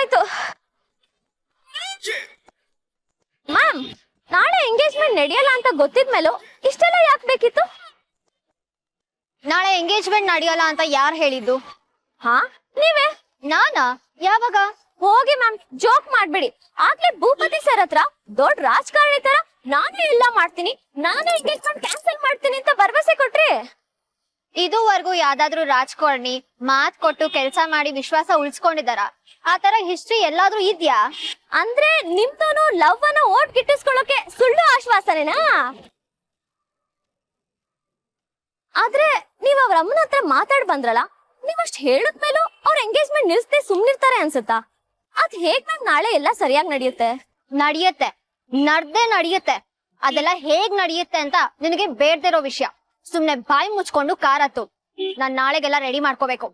ಆಯ್ತು. ಮ್ಯಾಮ್, ನಾಳೆ ಎಂಗೇಜ್ಮೆಂಟ್ ನಡೆಯಲ್ಲ ಅಂತ ಗೊತ್ತಿದ್ಮೇಲೂ ಇಷ್ಟೆಲ್ಲ ಯಾಕೆ ಬೇಕಿತ್ತು? ನಾಳೆ ಎಂಗೇಜ್ಮೆಂಟ್ ನಡೆಯಲ್ಲ ಅಂತ ಯಾರು ಹೇಳಿದ್ದು? ಹಾ, ನೀವೇ. ನಾನಾ? ಯಾವಾಗ? ಹೋಗಿ ಮ್ಯಾಮ್, ಜೋಕ್ ಮಾಡ್ಬೇಡಿ. ಆಗ್ಲೇ ಭೂಪತಿ ಸರ್ ಹತ್ರ ದೊಡ್ಡ ರಾಜಕಾರಣಿ ತರ ನಾನೇ ಎಲ್ಲ ಮಾಡ್ತೀನಿ, ನಾನೇ ಎಂಗೇಜ್ಮೆಂಟ್ ಕ್ಯಾನ್ಸಲ್ ಮಾಡ್ತೀನಿ ಅಂತ ಭರವಸೆ ಕೊಟ್ರಿ. ಇದುವರೆಗೂ ಯಾವ್ದಾದ್ರು ರಾಜಕಾರಣಿ ಮಾತ್ ಕೊಟ್ಟು ಕೆಲ್ಸ ಮಾಡಿ ವಿಶ್ವಾಸ ಉಳಿಸ್ಕೊಂಡಿದಾರ? ಆ ತರ ಹಿಸ್ಟ್ರಿ ಎಲ್ಲಾದ್ರೂ ಇದ್ಯಾ? ಅಂದ್ರೆ ನಿಮ್ದೋನು ಲವ್ ಅನ್ನ ಓಟ್ ಗಿಟ್ಟಿಸ್ಕೊಳ್ಳೋಕೆ ಸುಳ್ಳು ಆಶ್ವಾಸನೆನಾ? ಆದ್ರೆ ನೀವ್ ಅವ್ರ ಅಮ್ಮನ ಹತ್ರ ಮಾತಾಡ್ ಬಂದ್ರಲ್ಲ, ನೀವಷ್ಟ್ ಹೇಳಿದ್ಮೇಲೂ ಅವ್ರ ಎಂಗೇಜ್ಮೆಂಟ್ ನಿಲ್ಸದೆ ಸುಮ್ನಿರ್ತಾರೆ ಅನ್ಸುತ್ತಾ? ಅದ್ ಹೇಗ್ ನಾಳೆ ಎಲ್ಲ ಸರಿಯಾಗಿ ನಡೆಯುತ್ತೆ? ನಡೆಯುತ್ತೆ, ನಡೆಯುತ್ತೆ. ಅದೆಲ್ಲ ಹೇಗ್ ನಡೆಯುತ್ತೆ ಅಂತ ನಿನಗೆ ಬೇಡ್ದಿರೋ ವಿಷಯ. ಸುಮ್ನೆ ಬಾಯಿ ಮುಚ್ಕೊಂಡು ಕಾರ್ ಹತ್ತು. ನಾನ್ ನಾಳೆಗೆಲ್ಲ ರೆಡಿ ಮಾಡ್ಕೋಬೇಕು.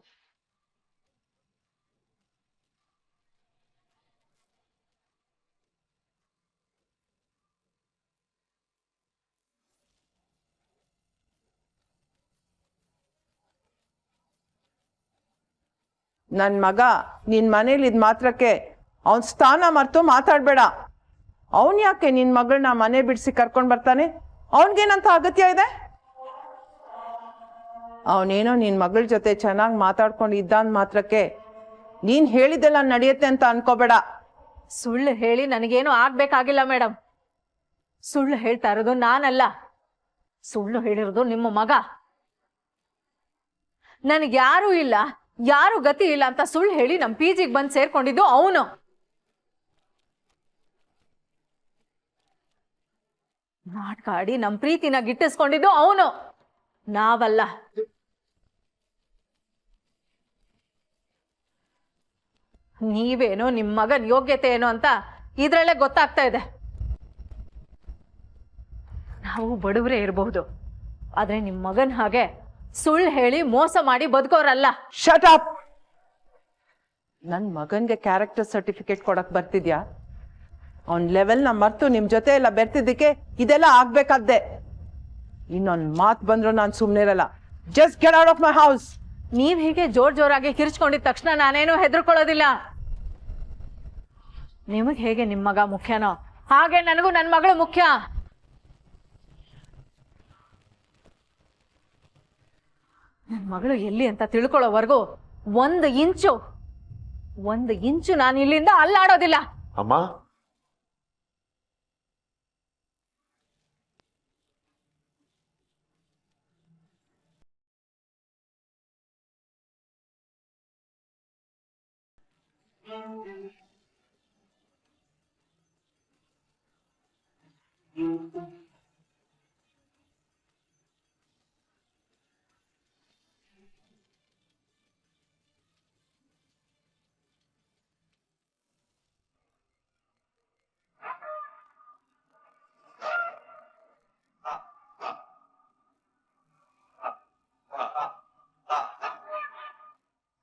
ನನ್ನ ಮಗ ನಿನ್ನ ಮನೇಲಿ ಇದ್ ಮಾತ್ರಕ್ಕೆ ಅವನ ಸ್ಥಾನ ಮರೆತು ಮಾತಾಡಬೇಡ. ಅವನ್ ಯಾಕೆ ನಿನ್ನ ಮಗಳನ್ನ ಮನೆ ಬಿಡಿಸಿ ಕರ್ಕೊಂಡು ಬರ್ತಾನೆ? ಅವನಿಗೇನಂತ ಅಗತ್ಯ ಇದೆ? ಅವನೇನೋ ನಿನ್ನ ಮಗಳ ಜೊತೆ ಚೆನ್ನಾಗಿ ಮಾತಾಡ್ಕೊಂಡು ಇದ್ದಾನ್ ಮಾತ್ರಕ್ಕೆ ನೀನ್ ಹೇಳಿದೆಲ್ಲ ನಡೆಯುತ್ತೆ ಅಂತ ಅನ್ಕೋಬೇಡ. ಸುಳ್ಳು ಹೇಳಿ ನನಗೇನು ಆಗ್ಬೇಕಾಗಿಲ್ಲ ಮೇಡಮ್. ಸುಳ್ಳು ಹೇಳ್ತಾ ಇರೋದು ನಾನಲ್ಲ, ಸುಳ್ಳು ಹೇಳಿರೋದು ನಿಮ್ಮ ಮಗ. ನನಗೆ ಯಾರೂ ಇಲ್ಲ, ಯಾರು ಗತಿ ಇಲ್ಲ ಅಂತ ಸುಳ್ಳು ಹೇಳಿ ನಮ್ ಪಿಜಿಗೆ ಬಂದು ಸೇರ್ಕೊಂಡಿದ್ದು ಅವನು. ನಾಟಕ ಆಡಿ ನಮ್ ಪ್ರೀತಿನ ಗಿಟ್ಟಿಸ್ಕೊಂಡಿದ್ದು ಅವನು, ನಾವಲ್ಲ. ನೀವೇನೋ ನಿಮ್ ಮಗನ್ ಯೋಗ್ಯತೆ ಏನು ಅಂತ ಇದ್ರಲ್ಲೇ ಗೊತ್ತಾಗ್ತಾ ಇದೆ. ನಾವು ಬಡವರೇ ಇರಬಹುದು, ಆದ್ರೆ ನಿಮ್ ಮಗನ್ ಹಾಗೆ ಸುಳ್ಳು ಹೇಳಿ ಮೋಸ ಮಾಡಿ ಬದುಕೋರಲ್ಲ. Shut up. ನನ್ನ ಮಗನ್ಗೆ ಕ್ಯಾರೆಕ್ಟರ್ ಸರ್ಟಿಫಿಕೇಟ್ ಕೊಡಕ್ ಬರ್ತಿದ್ಯಾ? ಅವನ್ ಲೆವೆಲ್ನ ಮರ್ತು ನಿಮ್ ಜೊತೆ ಎಲ್ಲ ಬೆರ್ತಿದ್ದಕ್ಕೆ ಇದೆಲ್ಲ ಆಗ್ಬೇಕಾದ್ದೆ. ಇನ್ನೊಂದು ಮಾತು ಬಂದ್ರು ನಾನು ಸುಮ್ಮನೆ ಇರಲ್ಲ. Just get out of my house. ನೀವ್ ಹೀಗೆ ಜೋರಾಗಿ ಕಿರ್ಚ್ಕೊಂಡಿದ ತಕ್ಷಣ ನಾನೇನು ಹೆದರ್ಕೊಳ್ಳೋದಿಲ್ಲ. ನಿಮಗ್ ಹೇಗೆ ನಿಮ್ ಮಗ ಮುಖ್ಯನೋ ಹಾಗೆ ನನಗೂ ನನ್ ಮಗಳು ಮುಖ್ಯ. ನನ್ ಮಗಳು ಎಲ್ಲಿ ಅಂತ ತಿಳ್ಕೊಳ್ಳೋವರೆಗೂ ಒಂದು ಇಂಚು ನಾನು ಇಲ್ಲಿಂದ ಅಲ್ಲಾಡೋದಿಲ್ಲ. ಅಮ್ಮ,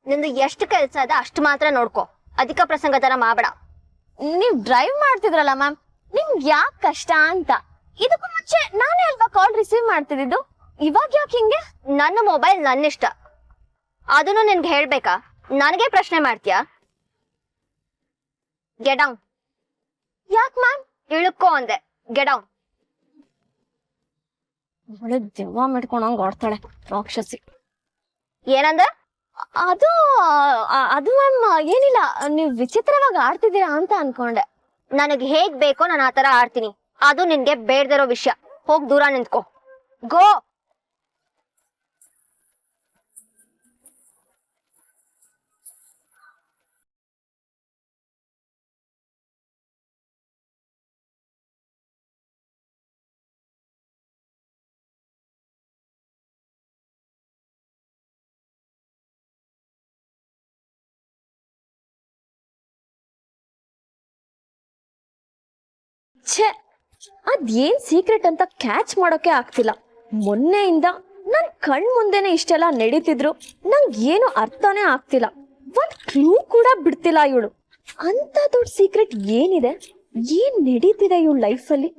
ನಿಂದು ಎಷ್ಟು ಕೆಲ್ಸ ಅದ ಅಷ್ಟು ಮಾತ್ರ ನೋಡ್ಕೊ. ಅಧಿಕ ಪ್ರಸಂಗ ತರ ಮಾಡಬೇಡ. ನೀವ್ ಡ್ರೈವ್ ಮಾಡ್ತಿದ್ರಲ್ಲ ಮ್ಯಾಮ್, ನಿಮ್ಗೆ ಯಾಕೆ ಕಷ್ಟ ಅಂತ. ಇದಕ್ಕೂ ಮುಂಚೆ ನಾನೇ ಅಲ್ವಾ ಕಾಲ್ ರಿಸೀವ್ ಮಾಡ್ತಿದ್ದು, ಇವಾಗ ಯಾಕೆ ಹಿಂಗೆ? ನನ್ನ ಮೊಬೈಲ್ ನನ್ನಿಷ್ಟ, ಅದನ್ನು ನಿನ್ಗೆ ಹೇಳ್ಬೇಕಾ? ನನಗೆ ಪ್ರಶ್ನೆ ಮಾಡ್ತೀಯಾ? Get down. ಯಾಕೆ ಮ್ಯಾಮ್? ಇಳುಕೋ ಅಂದೆ. Get down. ಒಳ್ಳೆ ದೆವ್ವ ಮಿಟ್ಕೊಂಡಂಗ್ ಆಡ್ತಾಳೆ ರಾಕ್ಷಸಿ. ಏನಂದ? ಅದು ಮ್ಯಾಮ್ ಏನಿಲ್ಲ, ನೀವ್ ವಿಚಿತ್ರವಾಗಿ ಆಡ್ತಿದ್ದೀರಾ ಅಂತ ಅನ್ಕೊಂಡೆ. ನನಗೆ ಹೇಗ್ ಬೇಕೋ ನಾನು ಆತರ ಆಡ್ತೀನಿ, ಅದು ನಿನ್ಗೆ ಬೇಡ್ದಿರೋ ವಿಷಯ. ಹೋಗ್ ದೂರ ನಿಂತ್ಕೋ. ಗೋ. ಛೇ, ಅದೇನ್ ಸೀಕ್ರೆಟ್ ಅಂತ ಕ್ಯಾಚ್ ಮಾಡೋಕೆ ಆಗ್ತಿಲ್ಲ. ಮೊನ್ನೆಯಿಂದ ನನ್ ಕಣ್ ಮುಂದೆನೆ ಇಷ್ಟೆಲ್ಲ ನಡೀತಿದ್ರು, ನಂಗೆ ಏನು ಅರ್ಥನೇ ಆಗ್ತಿಲ್ಲ. ಒಂದ್ ಕ್ಲೂ ಕೂಡ ಬಿಡ್ತಿಲ್ಲ ಇವಳು. ಅಂತ ದೊಡ್ಡ ಸೀಕ್ರೆಟ್ ಏನಿದೆ? ಏನ್ ನಡೀತಿದೆ ಇವಳು ಲೈಫಲ್ಲಿ?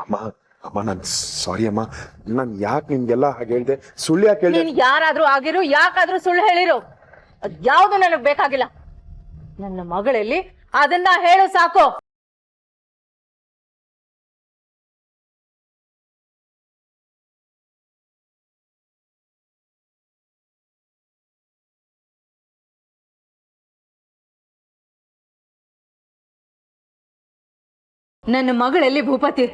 ಅಮ್ಮ ಅಮ್ಮ ನಾನು ಸಾರಿ ಅಮ್ಮ. ನಾನು ಯಾಕೆ ನಿಮ್ಗೆಲ್ಲ ಹಾಗೆ ಹೇಳ್ದೆ, ಸುಳ್ಳು ಯಾಕೆ ಹೇಳ್ದೆ? ನೀನ್ ಯಾರಾದ್ರೂ ಆಗಿರು, ಯಾಕಾದ್ರೂ ಸುಳ್ಳು ಹೇಳಿರು, ಅದ್ಯಾವ್ದು ನನಗ್ ಬೇಕಾಗಿಲ್ಲ. ನನ್ನ ಮಗಳಲ್ಲಿ ಅದನ್ನ ಹೇಳು ಸಾಕು. ನನ್ನ ಮಗಳಲ್ಲಿ ಭೂಪತಿ,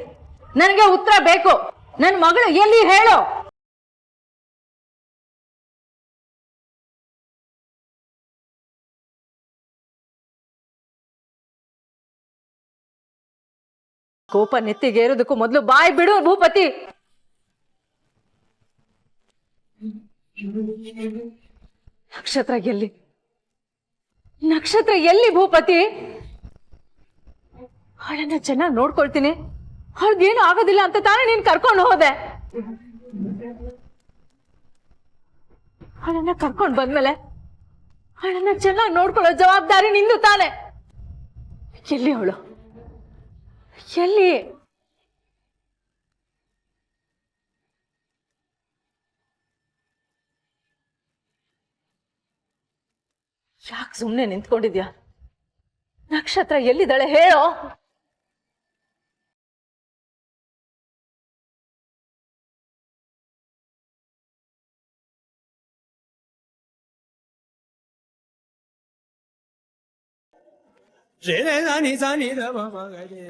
ನನಗೆ ಉತ್ತರ ಬೇಕು. ನನ್ನ ಮಗಳು ಎಲ್ಲಿ ಹೇಳು. ಕೋಪ ನೆತ್ತಿಗೇರೋದಕ್ಕೂ ಮೊದಲು ಬಾಯ್ ಬಿಡು ಭೂಪತಿ. ನಕ್ಷತ್ರ ಎಲ್ಲಿ? ನಕ್ಷತ್ರ ಎಲ್ಲಿ ಭೂಪತಿ? ಅವಳನ್ನ ಚೆನ್ನಾಗಿ ನೋಡ್ಕೊಳ್ತೀನಿ, ಅವಳಿಗೇನು ಆಗೋದಿಲ್ಲ ಅಂತ ತಾನೇ ನೀನ್ ಕರ್ಕೊಂಡು ಹೋದೆ. ಅವಳನ್ನ ಕರ್ಕೊಂಡು ಬಂದ್ಮೇಲೆ ಅವಳನ್ನ ಚೆನ್ನಾಗಿ ನೋಡ್ಕೊಳ್ಳೋ ಜವಾಬ್ದಾರಿ ನಿಂದು ತಾನೆ. ಎಲ್ಲಿ ಅವಳು? ಎಲ್ಲಿ? ಯಾಕೆ ಸುಮ್ಮನೆ ನಿಂತ್ಕೊಂಡಿದ್ಯಾ? ನಕ್ಷತ್ರ ಎಲ್ಲಿದ್ದಾಳೆ ಹೇಳೋ.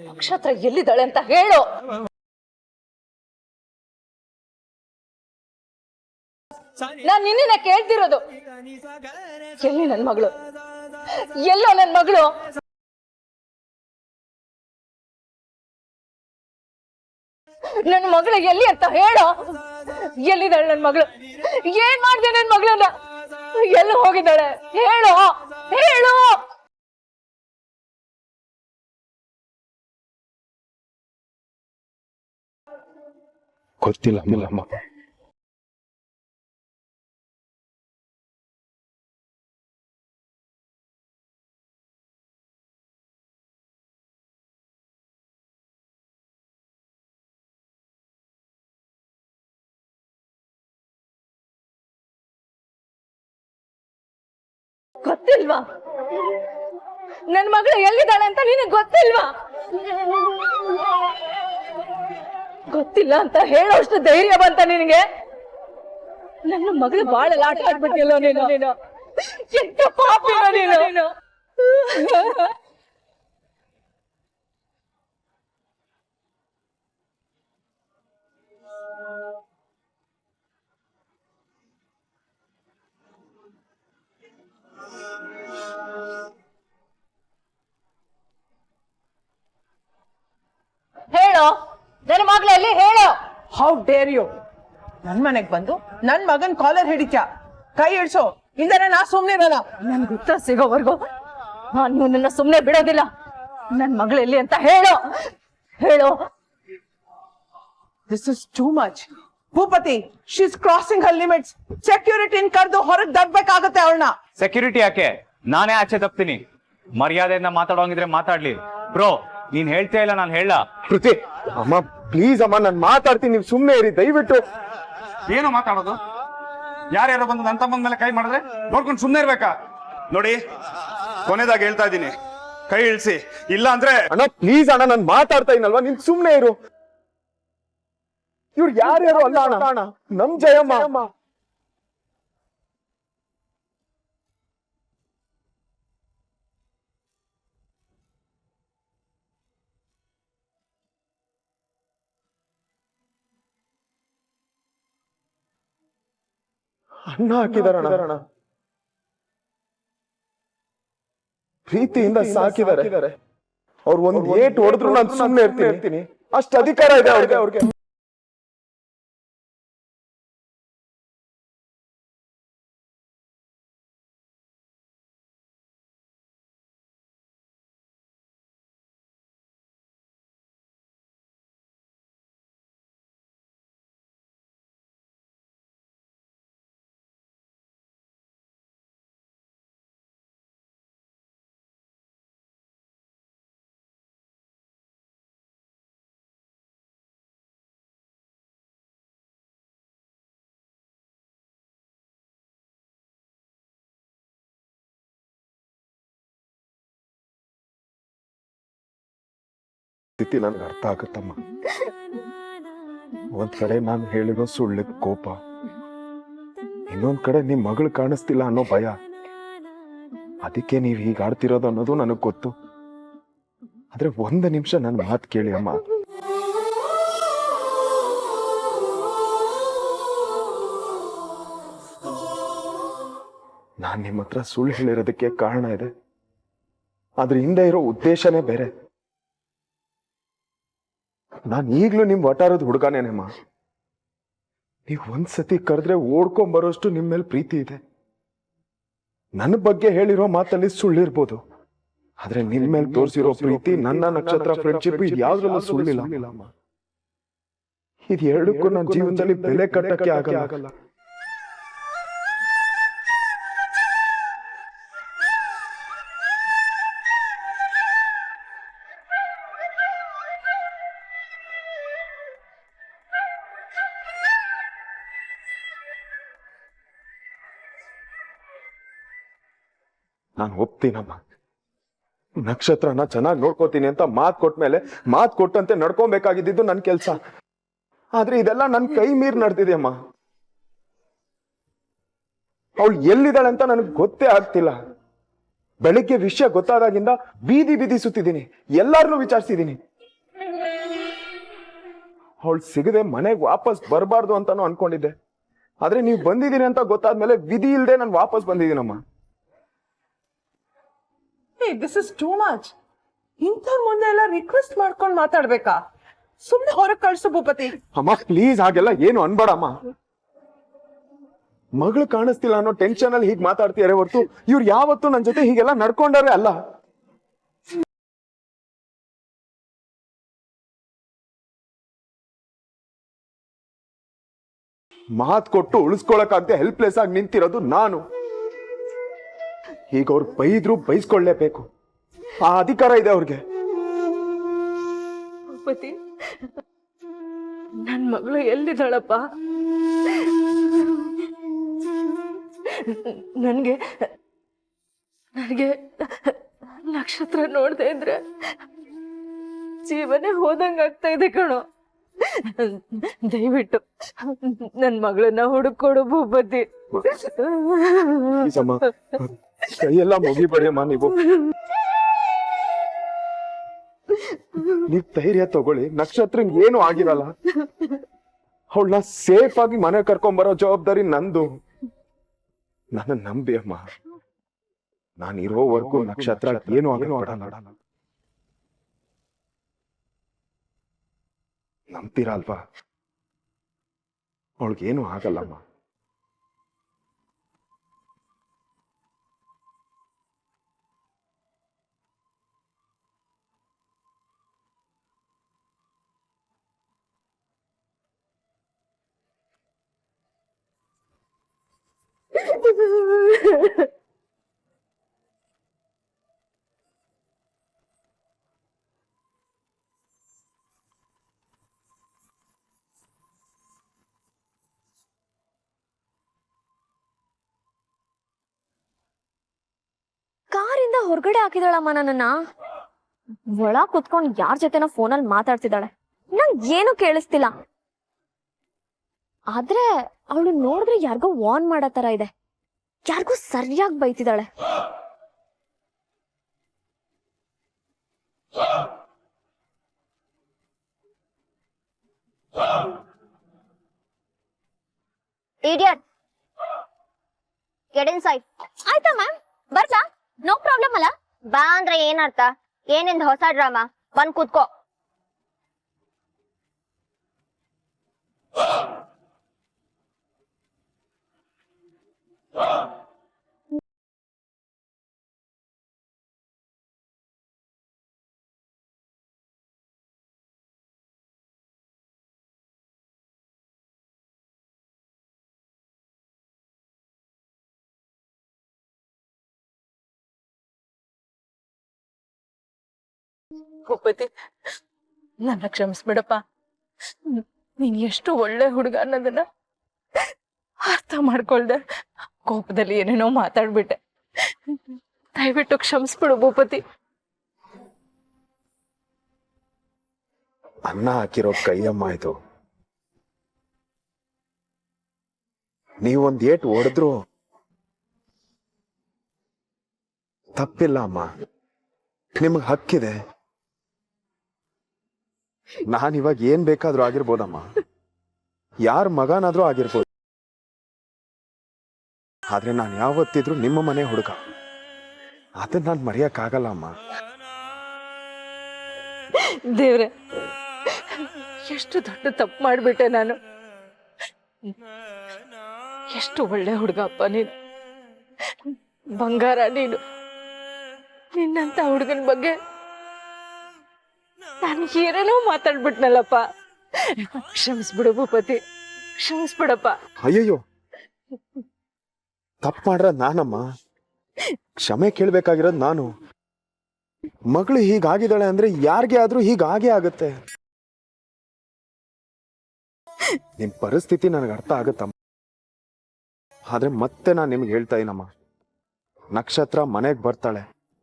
ನಕ್ಷತ್ರ ಎಲ್ಲಿದ್ದಾಳೆ ಅಂತ ಹೇಳು. ನಾನ್ ನಿನ್ನೆ ಕೇಳ್ತಿರೋದು, ಎಲ್ಲಿ ನನ್ ಮಗಳು? ಎಲ್ಲೋ ನನ್ ಮಗಳು? ನನ್ ಮಗಳು ಎಲ್ಲಿ ಅಂತ ಹೇಳೋ. ಎಲ್ಲಿದ್ದಾಳೆ ನನ್ ಮಗಳು? ಏನ್ ಮಾಡ್ದೆ ನನ್ ಮಗಳನ್ನ? ಎಲ್ಲಿ ಹೋಗಿದ್ದಾಳೆ ಹೇಳು, ಹೇಳು. ಗೊತ್ತಿಲ್ಲ ಅಮ್ಮ. ಗೊತ್ತಿಲ್ವಾ? ನನ್ ಮಗಳು ಎಲ್ಲಿದ್ದಾಳೆ ಅಂತ ನಿನಗೆ ಗೊತ್ತಿಲ್ವಾ? ಗೊತ್ತಿಲ್ಲ ಅಂತ ಹೇಳೋಷ್ಟು ಧೈರ್ಯ ಬಂತ ನಿನಗೆ? ನನ್ನ ಮಗಳು ಬಾಳ ಆಟ ಆಡ್ಬಿಟ್ಟಿಲ್ಲ ನೀನು. ಎಂತ ಪಾಪಿನ ನೀನು. ಹೇಳೋ, ನನ್ನ ಮಗಳಲ್ಲಿ ಹೇಳೋ. How dare you? ನನ್ ಮನೆಗ್ ಬಂದು ನನ್ ಮಗನ್ ಕಾಲರ್ ಹಿಡಿತ್ಯಾ? ಕೈ ಇಡ್ಸೋ, ಇಲ್ದಾರೆ ನಾ ಸುಮ್ನೆ ಇರಲ್ಲ. ನನ್ಗೆ ಉತ್ತರ ಸಿಗೋವರೆಗೂ ನಾನು ನಿನ್ನ ಸುಮ್ನೆ ಬಿಡೋದಿಲ್ಲ. ನನ್ ಮಗಳಲ್ಲಿ ಅಂತ ಹೇಳೋ, ಹೇಳೋ. This is too much. Bhupathi, she is crossing her limits. ಸೆಕ್ಯೂರಿಟಿನ ಕರೆದು ಹೊರಗೆ ದಬ್ಬೇಕಾಗತ್ತೆ ಅವಳನ್ನ. ಸೆಕ್ಯೂರಿಟಿ ಯಾಕೆ? ನಾನೇ ಆಚೆ ತಪ್ತೀನಿ. ಮರ್ಯಾದೆಯಿಂದ ಮಾತಾಡೋಂಗಿದ್ರೆ ಮಾತಾಡ್ಲಿ. ಬ್ರೋ, ನೀನ್ ಹೇಳ್ತಾ ಇಲ್ಲ, ನಾನು ಹೇಳ. ಕೃತಿ ಅಮ್ಮ ಪ್ಲೀಸ್ ಅಮ್ಮ, ನಾನು ಮಾತಾಡ್ತೀನಿ, ನೀವು ಸುಮ್ಮನೆ ಇರಿ ದಯವಿಟ್ಟು. ಏನು ಮಾತಾಡೋದು? ಯಾರ್ಯಾರೋ ಬಂದು ನನ್ನ ತಮ್ಮನ ಮೇಲೆ ಕೈ ಮಾಡಿದ್ರೆ ನೋಡ್ಕೊಂಡು ಸುಮ್ಮನೆ ಇರ್ಬೇಕಾ? ನೋಡಿ, ಕೊನೆದಾಗಿ ಹೇಳ್ತಾ ಇದ್ದೀನಿ, ಕೈ ಇಳಿಸಿ, ಇಲ್ಲ ಅಂದ್ರೆ. ಅಣ್ಣ ಪ್ಲೀಸ್ ಅಣ್ಣ, ನಾನು ಮಾತಾಡ್ತಾ ಇನಲ್ವಾ, ನೀನ್ ಸುಮ್ಮನೆ ಇರು. ಇವ್ರು ಯಾರ್ಯಾರು ಅಲ್ಲ ಅಣ್ಣ, ನಮ್ ಜಯಮ್ಮ. ಅಣ್ಣ ಹಾಕಿದಾರಣ್ಣ, ಪ್ರೀತಿಯಿಂದ ಸಾಕಿದ್ದಾರೆ. ಅವ್ರು ಒಂದ್ ಏಟ್ ಹೊಡೆದ್ರು ನಾನು ಸುಮ್ಮನೆ ಇರ್ತೀನಿ. ಅಷ್ಟು ಅಧಿಕಾರ ಇದೆ ಅವ್ರಿಗೆ. ಸ್ಥಿತಿ ನನ್ಗೆ ಅರ್ಥ ಆಗುತ್ತಮ್ಮ. ಒಂದ್ ಕಡೆ ನಾನು ಹೇಳಿರೋ ಸುಳ್ಳಿಗೆ ಕೋಪ, ಇನ್ನೊಂದ್ ಕಡೆ ನಿಮ್ ಮಗಳು ಕಾಣಿಸ್ತಿಲ್ಲ ಅನ್ನೋ ಭಯ. ಅದಕ್ಕೆ ನೀವ್ ಹೀಗೆ ಆಡ್ತಿರೋದು ಅನ್ನೋದು ನನಗ್ ಗೊತ್ತು. ಆದ್ರೆ ಒಂದು ನಿಮಿಷ ನನ್ನ ಮಾತು ಕೇಳಿ ಅಮ್ಮ. ನಾನ್ ನಿಮ್ಮ ಹತ್ರ ಸುಳ್ಳು ಹೇಳಿರೋದಕ್ಕೆ ಕಾರಣ ಇದೆ, ಅದ್ರ ಹಿಂದೆ ಇರೋ ಉದ್ದೇಶನೇ ಬೇರೆ. ನಾನ್ ಈಗ್ಲೂ ನಿಮ್ ವಟಾರದ ಹುಡುಗನೇನಮ್ಮ. ನೀವ್ ಒಂದ್ಸತಿ ಕರೆದ್ರೆ ಓಡ್ಕೊಂಬರೋಷ್ಟು ನಿಮ್ ಮೇಲೆ ಪ್ರೀತಿ ಇದೆ. ನನ್ನ ಬಗ್ಗೆ ಹೇಳಿರೋ ಮಾತಲ್ಲಿ ಸುಳ್ಳಿರ್ಬೋದು, ಆದ್ರೆ ನಿನ್ ಮೇಲೆ ತೋರಿಸಿರೋ ಪ್ರೀತಿ, ನನ್ನ ನಕ್ಷತ್ರ ಫ್ರೆಂಡ್ಶಿಪ್ ಯಾವ್ದ್ರಲ್ಲೂ ಸುಳ್ಳಿಲ್ಲ. ಇದು ಎರಡಕ್ಕೂ ನನ್ನ ಜೀವನದಲ್ಲಿ ಬೆಲೆ ಕಟ್ಟಕ್ಕೆ ಆಗಲ್ಲ. ನಾನು ಒಪ್ತೀನಮ್ಮ. ನಕ್ಷತ್ರನ ಚೆನ್ನಾಗಿ ನೋಡ್ಕೋತೀನಿ ಅಂತ ಮಾತು ಕೊಟ್ಮೇಲೆ ಮಾತು ಕೊಟ್ಟಂತೆ ನಡ್ಕೊಬೇಕಾಗಿದ್ದು ನನ್ನ ಕೆಲಸ. ಆದ್ರೆ ಇದೆಲ್ಲ ನನ್ನ ಕೈ ಮೀರಿ ನಡೆದಿದೆ ಅಮ್ಮ. ಅವಳು ಎಲ್ಲಿದ್ದಾಳೆ ಅಂತ ನನಗೆ ಗೊತ್ತೇ ಆಗ್ತಿಲ್ಲ. ಬೆಳಿಗ್ಗೆ ವಿಷಯ ಗೊತ್ತಾದಾಗಿಂದ ಬೀದಿ ಬೀದಿ ಸುತ್ತಿದ್ದೀನಿ, ಎಲ್ಲಾರನ್ನೂ ವಿಚಾರಿಸಿದ್ದೀನಿ. ಅವಳು ಸಿಗದೆ ಮನೆಗೆ ವಾಪಸ್ ಬರಬಾರ್ದು ಅಂತಾನು ಅನ್ಕೊಂಡಿದ್ದೆ. ಆದ್ರೆ ನೀವು ಬಂದಿದ್ದೀರಿ ಅಂತ ಗೊತ್ತಾದ್ಮೇಲೆ ವಿಧಿ ಇಲ್ಲದೆ ನಾನು ವಾಪಸ್ ಬಂದಿದ್ದೀನಮ್ಮ. This is too much. ಇಂಥವ್ರ ಮುಂದೆ ಎಲ್ಲ ರಿಕ್ವೆಸ್ಟ್ ಮಾಡ್ಕೊಂಡು ಮಾತಾಡ್ಬೇಕಾ? ಸುಮ್ನೆ ಹೊರಗೆ ಕಳ್ಸು ಭೂಪತಿ. ಅಮ್ಮ ಪ್ಲೀಸ್ ಹಾಗೆಲ್ಲ ಏನು ಅನ್ಬೇಡಮ್ಮ. ಮಗಳು ಕಾಣಿಸ್ತಿಲ್ಲ ಅನ್ನೋ ಟೆನ್ಷನ್ ಅಲ್ಲಿ ಹೀಗೆ ಮಾತಾಡ್ತಿದಾರೆ ಹೊರತು ಇವ್ರು ಯಾವತ್ತೂ ನನ್ನ ಜೊತೆ ಹೀಗೆಲ್ಲ ನಡ್ಕೊಂಡಾರೆ ಅಲ್ಲ. ಮಾತು ಕೊಟ್ಟು ಉಳಿಸ್ಕೊಳಕ್ಕಾಗದೆ ಹೆಲ್ಪ್ಲೆಸ್ ಆಗಿ ನಿಂತಿರೋದು ನಾನು. ಈಗ ಅವ್ರು ಬೈದ್ರು ಬೈಸ್ಕೊಳ್ಳೇಬೇಕು, ಆ ಅಧಿಕಾರ ಇದೆ ಅವ್ರಿಗೆ. ಭೂಪತಿ, ನನ್ ಮಗಳು ಎಲ್ಲಿದ್ದಾಳಪ್ಪ? ನನಗೆ ನಕ್ಷತ್ರ ನೋಡ್ದೆ ಇದ್ರೆ ಜೀವನೇ ಹೋದಂಗ ಆಗ್ತಾ ಇದೆ ಕಣೋ. ದಯವಿಟ್ಟು ನನ್ ಮಗಳನ್ನ ಹುಡುಕೊಡು ಭೂಪತಿ. ಕೈಯೆಲ್ಲ ಮುಗಿಬೇಡಮ್ಮ. ನೀವ್ ಧೈರ್ಯ ತಗೊಳ್ಳಿ, ನಕ್ಷತ್ರ ಏನು ಆಗಿರಲ್ಲ. ಅವಳನ್ನ ಸೇಫ್ ಆಗಿ ಮನೆ ಕರ್ಕೊಂಡ್ ಬರೋ ಜವಾಬ್ದಾರಿ ನಂದು. ನನ್ನ ನಂಬಿ ಅಮ್ಮ, ನಾನು ಇರೋವರೆಗೂ ನಕ್ಷತ್ರ ಏನು ಆಗಲ್ಲ. ನಂಬ್ತೀರಾ ಅಲ್ವಾ? ಅವಳಿಗೇನು ಆಗಲ್ಲಮ್ಮ. ಕಾರಿಂದ ಹೊರಗಡೆ ಹಾಕಿದಾಳಮ್ಮ ನನ್ನನ್ನ. ಒಳ ಕುತ್ಕೊಂಡು ಯಾರ ಜೊತೆನೋ ಫೋನಲ್ಲಿ ಮಾತಾಡ್ತಿದ್ದಾಳೆ, ನಂಗೆ ಏನು ಕೇಳಿಸ್ತಿಲ್ಲ. ಆದ್ರೆ ಅವಳು ನೋಡಿದ್ರೆ ಯಾರಿಗೋ ವಾರ್ನ್ ಮಾಡೋ ತರ ಇದೆ, ಯಾರಿಗೂ ಸರಿಯಾಗಿ ಬೈತಿದ್ದಾಳೆ. Idiot, get inside. ಆಯ್ತಾ ಮ್ಯಾಮ್, ಬರ್ಲಾ? ನೋ ಪ್ರಾಬ್ಲಮ್ ಅಲ್ಲ? ಬಾ ಅಂದ್ರೆ ಏನರ್ಥ? ಏನಿಂದ ಹೊಸ ಡ್ರಾಮಾ? ಬಂದ್ ಕೂತ್ಕೋ. ಭೂಪತಿ, ನನ್ನ ಕ್ಷಮಿಸ್ಬಿಡಪ್ಪ. ನೀನ್ ಎಷ್ಟು ಒಳ್ಳೆ ಹುಡುಗ ಅನ್ನೋದನ್ನ ಅರ್ಥ ಮಾಡ್ಕೊಳ್ದೆ ಕೋಪದಲ್ಲಿ ಏನೇನೋ ಮಾತಾಡ್ಬಿಟ್ಟೆ. ದಯವಿಟ್ಟು ಕ್ಷಮಿಸ್ಬಿಡು ಭೂಪತಿ. ಅನ್ನ ಹಾಕಿರೋ ಕೈಯಮ್ಮ ಇದು. ನೀವೊಂದ್ ಏಟ್ ಹೊಡೆದ್ರು ತಪ್ಪಿಲ್ಲ ಅಮ್ಮ, ನಿಮಗ್ ಹಕ್ಕಿದೆ. ನಾನಿವಾಗ ಏನ್ ಬೇಕಾದ್ರೂ ಆಗಿರ್ಬೋದಮ್ಮ, ಯಾರ ಮಗನಾದ್ರೂ ಆಗಿರ್ಬೋದು. ಆದ್ರೆ ನಾನು ಯಾವತ್ತಿದ್ರು ನಿಮ್ಮ ಮನೆ ಹುಡುಗ, ಅದನ್ನ ನಾನು ಮರೆಯಕ್ಕಾಗಲ್ಲ ಅಮ್ಮ. ದೇವ್ರೆ, ಎಷ್ಟು ದೊಡ್ಡ ತಪ್ಪು ಮಾಡ್ಬಿಟ್ಟೆ ನಾನು. ಎಷ್ಟು ಒಳ್ಳೆ ಹುಡುಗಪ್ಪ ನೀನು, ಬಂಗಾರ ನೀನು. ನಿನ್ನಂತ ಹುಡುಗನ ಬಗ್ಗೆ ನಾನು ಏನೇನೋ ಮಾತಾಡ್ಬಿಟ್ನಲ್ಲಪ್ಪ. ಕ್ಷಮಿಸ್ಬಿಡು ಭೂಪತಿ, ಕ್ಷಮಿಸ್ಬಿಡಪ್ಪ. ಅಯ್ಯಯ್ಯೋ, ತಪ್ಪು ಮಾಡ್ರ ನಾನಮ್ಮ, ಕ್ಷಮೆ ಕೇಳ್ಬೇಕಾಗಿರೋದು ನಾನು. ಮಗಳು ಹೀಗಾಗಿದ್ದಾಳೆ ಅಂದ್ರೆ ಯಾರಿಗೆ ಆದ್ರೂ ಹೀಗಾಗೇ ಆಗತ್ತೆ. ನಿಮ್ ಪರಿಸ್ಥಿತಿ ನನಗೆ ಅರ್ಥ ಆಗತ್ತಮ್ಮ. ಆದ್ರೆ ಮತ್ತೆ ನಾನು ನಿಮ್ಗೆ ಹೇಳ್ತಾ ಇದೀನಮ್ಮ, ನಕ್ಷತ್ರ ಮನೆಗೆ ಬರ್ತಾಳೆ,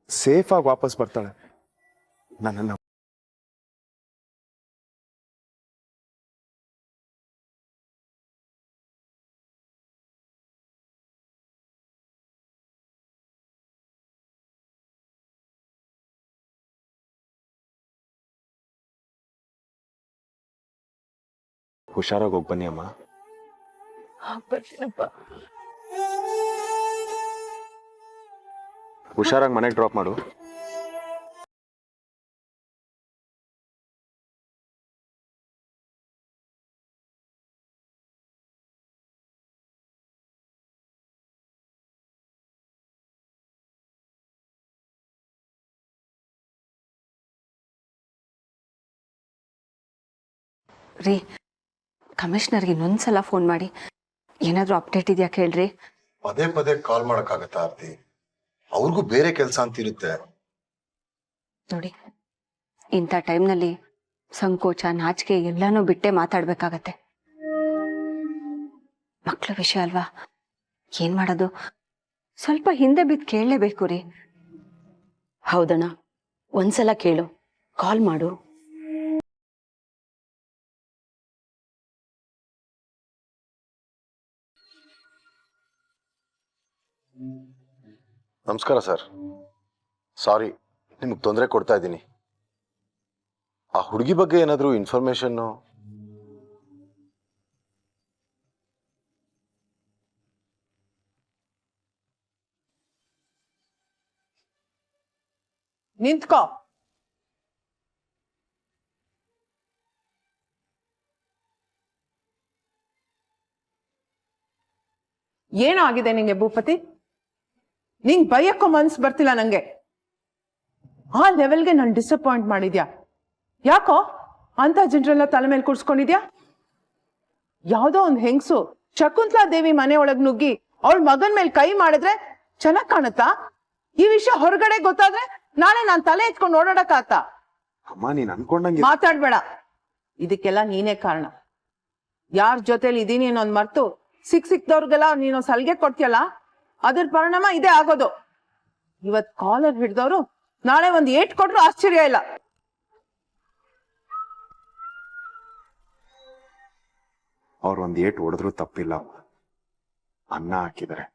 ಸೇಫ್ ಆಗಿ ವಾಪಸ್ ಬರ್ತಾಳೆ. ನನ್ನನ್ನ ಹುಷಾರಾಗಿ ಹೋಗಿ ಬನ್ನಿ ಅಮ್ಮ. ಬರ್ತೀನಪ್ಪ. ಹುಷಾರಾಗಿ ಮನೆಗೆ ಡ್ರಾಪ್ ಮಾಡು. ರೀ, ಕಮಿಷನರ್ಗೆ ಇನ್ನೊಂದ್ಸಲ ಫೋನ್ ಮಾಡಿ ಏನಾದರೂ ಅಪ್ಡೇಟ್ ಇದೆಯಾ ಕೇಳ್ರಿ. ಪದೇ ಪದೇ ಕಾಲ್ ಮಾಡಕ್ಕಾಗತ್ತಾ ಆರ್ತಿ? ಅವ್ರಿಗೂ ಬೇರೆ ಕೆಲಸ ಅಂತ ಇರುತ್ತೆ. ನೋಡಿ, ಇಂಥ ಟೈಮ್ನಲ್ಲಿ ಸಂಕೋಚ, ನಾಚಿಕೆ ಎಲ್ಲಾನು ಬಿಟ್ಟೆ ಮಾತಾಡ್ಬೇಕಾಗತ್ತೆ. ಮಕ್ಳ ವಿಷಯ ಅಲ್ವಾ, ಏನ್ ಮಾಡೋದು? ಸ್ವಲ್ಪ ಹಿಂದೆ ಬಿದ್ದು ಕೇಳಲೇಬೇಕು ರೀ. ಹೌದಣ್ಣ, ಒಂದ್ಸಲ ಕೇಳು, ಕಾಲ್ ಮಾಡು. ನಮಸ್ಕಾರ ಸರ್, ಸಾರಿ ನಿಮ್ಗೆ ತೊಂದರೆ ಕೊಡ್ತಾ ಇದ್ದೀನಿ. ಆ ಹುಡುಗಿ ಬಗ್ಗೆ ಏನಾದರೂ ಇನ್ಫಾರ್ಮೇಶನ್? ನಿಂತ್ಕೋ. ಏನೋ ಆಗಿದೆ ನಿಂಗೆ ಭೂಪತಿ? ನಿಂಗ್ ಬೈಯಕ್ಕೋ ಮನ್ಸ್ ಬರ್ತಿಲ್ಲ ನಂಗೆ. ಆ ಲೆವೆಲ್ಗೆ ನಾನು ಡಿಸಪಾಯಿಂಟ್ ಮಾಡಿದ್ಯಾ? ಯಾಕೋ ಅಂತ ಜನರೆಲ್ಲ ತಲೆ ಮೇಲೆ ಕೂರ್ಸ್ಕೊಂಡಿದ್ಯಾ? ಯಾವ್ದೋ ಒಂದ್ ಹೆಂಗ್ಸು ಶಕುಂತಲಾ ದೇವಿ ಮನೆ ಒಳಗ್ ನುಗ್ಗಿ ಅವಳ ಮಗನ್ ಮೇಲೆ ಕೈ ಮಾಡಿದ್ರೆ ಚೆನ್ನಾಗ್ ಕಾಣುತ್ತಾ? ಈ ವಿಷಯ ಹೊರಗಡೆ ಗೊತ್ತಾದ್ರೆ ನಾಳೆ ನಾನ್ ತಲೆ ಎತ್ಕೊಂಡು ಓಡಾಡಕ್ಕಾತ? ಅಮ್ಮ, ನೀನ್ ಅನ್ಕೊಂಡಂಗೆ ಮಾತಾಡ್ಬೇಡ. ಇದಕ್ಕೆಲ್ಲ ನೀನೇ ಕಾರಣ. ಯಾರ ಜೊತೆಲಿ ಇದೀನಿ ಅನ್ನೋದ್ ಮರ್ತು ಸಿಕ್ದವ್ರಿಗೆಲ್ಲ ನೀನು ಸಲಿಗೆ ಕೊಡ್ತೀಯಲ್ಲ, ಅದ್ರ ಪರಿಣಾಮ ಇದೇ ಆಗೋದು. ಇವತ್ ಕಾಲರ್ ಹಿಡ್ದವ್ರು ನಾಳೆ ಒಂದ್ ಏಟ್ ಕೊಟ್ರು ಆಶ್ಚರ್ಯ ಇಲ್ಲ. ಅವ್ರ ಒಂದ್ ಏಟ್ ಹೊಡೆದ್ರು ತಪ್ಪಿಲ್ಲ. ಅನ್ನ ಹಾಕಿದಾರೆ,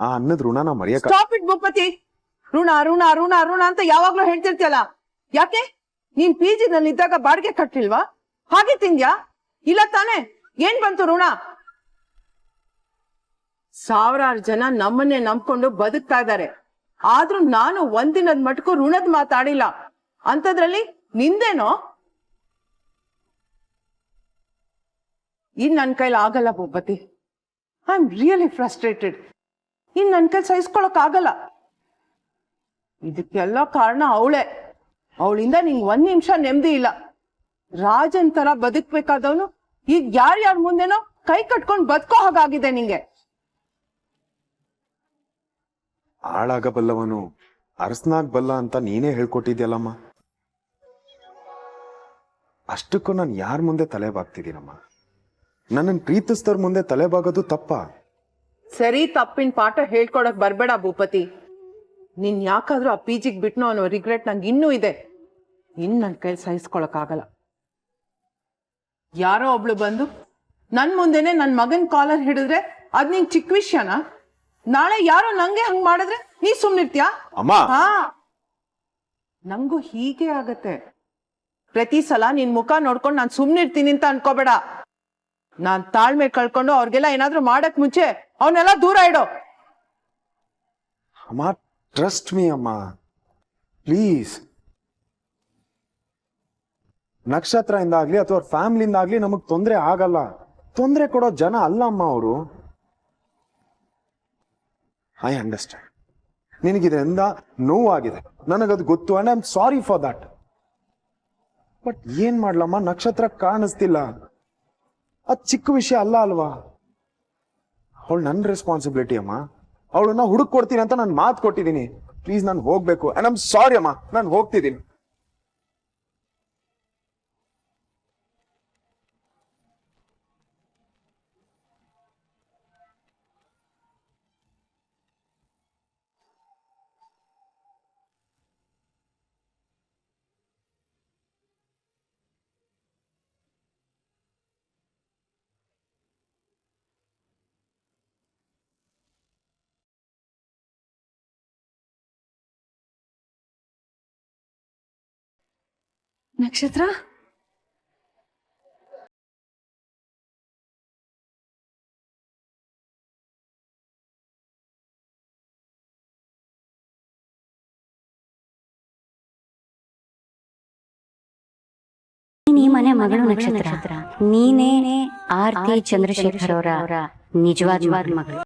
ಆ ಅನ್ನದ ಋಣನ ಮರೆಯಕ. ಸ್ಟಾಪ್ ಇಟ್ ಭೂಪತಿ. ಋಣ ಋಣ ಋಣ ಋಣ ಅಂತ ಯಾವಾಗ್ಲೂ ಹೇಳ್ತಿರ್ತೀಯಲ್ಲ, ಯಾಕೆ? ನೀನ್ PG ನಲ್ಲಿ ಇದ್ದಾಗ ಬಾಡಿಗೆ ಕಟ್ಟಿಲ್ವಾ? ಹಾಗೆ ತಿಂದ್ಯಾ? ಇಲ್ಲ ತಾನೆ? ಏನ್ ಬಂತು ಋಣ? ಸಾವಿರಾರು ಜನ ನಮ್ಮನ್ನೇ ನಂಬ್ಕೊಂಡು ಬದುಕ್ತಾ ಇದ್ದಾರೆ. ಆದ್ರೂ ನಾನು ಒಂದಿನದ ಮಟ್ಕು ಋಣದ್ ಮಾತಾಡಿಲ್ಲ. ಅಂತದ್ರಲ್ಲಿ ನಿಂದೇನೋ? ಇನ್ ನನ್ ಕೈಲಿ ಆಗಲ್ಲ Bhupathi. I am really frustrated. ಇನ್ ನನ್ ಕೈಲಿ ಸಹಿಸ್ಕೊಳಕ್ ಆಗಲ್ಲ. ಇದಕ್ಕೆಲ್ಲ ಕಾರಣ ಅವಳೇ. ಅವಳಿಂದ ನಿಂಗ್ ಒಂದ್ ನಿಮಿಷ ನೆಮ್ಮದಿ ಇಲ್ಲ. ರಾಜನ್ ತರ ಬದುಕ್ಬೇಕಾದವನು ಈಗ ಯಾರ್ಯಾರ ಮುಂದೆನೋ ಕೈ ಕಟ್ಕೊಂಡ್ ಬದುಕೋ ಹಾಗಾಗಿದೆ ನಿಂಗೆ. ಹಾಳಾಗಬಲ್ಲವನು ಅರಸನಾಗ್ಬಲ್ಲ ಅಂತ ನೀನೇ ಹೇಳ್ಕೊಟ್ಟಿದ್ಯಲ್ಲಮ್ಮ. ಅಷ್ಟಕ್ಕೂ ನಾನು ಯಾರ ಮುಂದೆ ತಲೆ ಬಾಗ್ತಿದ್ದೀನಮ್ಮ? ನನ್ನನ್ನು ಪ್ರೀತಿಸ್ತವ್ರ ಮುಂದೆ ತಲೆ ಬಾಗೋದು ತಪ್ಪ? ಸರಿ, ತಪ್ಪಿನ ಪಾಠ ಹೇಳ್ಕೊಡಕ್ ಬರ್ಬೇಡ ಭೂಪತಿ. ನೀನ್ ಯಾಕಾದ್ರೂ ಆ PGಗ್ ಬಿಟ್ನೋ ಅನ್ನೋ ರಿಗ್ರೆಟ್ ನಂಗೆ ಇನ್ನೂ ಇದೆ. ಇನ್ ನನ್ ಕೈಲಿ ಸಹಿಸ್ಕೊಳಕ್ ಆಗಲ್ಲ. ಯಾರೋ ಒಬ್ಳು ಬಂದು ನನ್ ಮುಂದೆನೆ ನನ್ ಮಗನ್ ಕಾಲರ್ ಹಿಡಿದ್ರೆ ಅದ್ ನಿಂಗ್ ಚಿಕ್ಕ ವಿಷಯನಾ? ನಾಳೆ ಯಾರೋ ನಂಗೆ ಹಂಗ್ ಮಾಡಿದ್ರೆ ನೀ ಸುಮ್ನಿರ್ತೀಯಾ? ಅಮ್ಮ ಹಾ, ನಂಗೂ ಹೀಗೆ ಆಗತ್ತೆ. ಪ್ರತಿ ಸಲ ನಿನ್ ಮುಖ ನೋಡ್ಕೊಂಡು ನಾನ್ ಸುಮ್ನಿರ್ತೀನಿ ಅಂತ ಅನ್ಕೋಬೇಡ. ನಾನ್ ತಾಳ್ಮೆ ಕಳ್ಕೊಂಡು ಅವ್ರಿಗೆಲ್ಲ ಏನಾದ್ರೂ ಮಾಡಕ್ ಮುಂಚೆ ಅವನ್ನೆಲ್ಲ ದೂರ ಇಡೋ. ಅಮ್ಮ ಟ್ರಸ್ಟ್ ಮೀ ಅಮ್ಮ, ಪ್ಲೀಸ್. ನಕ್ಷತ್ರದಿಂದ ಆಗ್ಲಿ ಅಥವಾ ಫ್ಯಾಮಿಲಿಯಿಂದ ಆಗ್ಲಿ ನಮಗ್ ತೊಂದರೆ ಆಗಲ್ಲ. ತೊಂದರೆ ಕೊಡೋ ಜನ ಅಲ್ಲ ಅಮ್ಮ ಅವರು. I understand. ನಿನಗಿದ್ರಿಂದ ನೋವಾಗಿದೆ, ನನಗದು ಗೊತ್ತು, and I am sorry for that. But ಏನ್ ಮಾಡ್ಲಮ್ಮ, ನಕ್ಷತ್ರ ಕಾಣಿಸ್ತಿಲ್ಲ. ಅದ್ ಚಿಕ್ಕ ವಿಷಯ ಅಲ್ಲ ಅಲ್ವಾ? ಅವಳು ನನ್ನ ರೆಸ್ಪಾನ್ಸಿಬಿಲಿಟಿ ಅಮ್ಮ. ಅವಳನ್ನ ಹುಡುಕ್ ಕೊಡ್ತೀನಿ ಅಂತ ನಾನು ಮಾತು ಕೊಟ್ಟಿದ್ದೀನಿ. ಪ್ಲೀಸ್ ನಾನು ಹೋಗ್ಬೇಕು. ಅಂಡ್ ಐ ಆಮ್ ಸಾರಿ ಅಮ್ಮ, ನಾನು ಹೋಗ್ತಿದ್ದೀನಿ. ನಕ್ಷತ್ರ, ಈ ಮನೆ ಮಗಳು ನಕ್ಷತ್ರ. ನೀನೇ ಆರ್ತಿ ಚಂದ್ರಶೇಖರ್ ಅವರ ನಿಜವಾದ ಮಗಳು.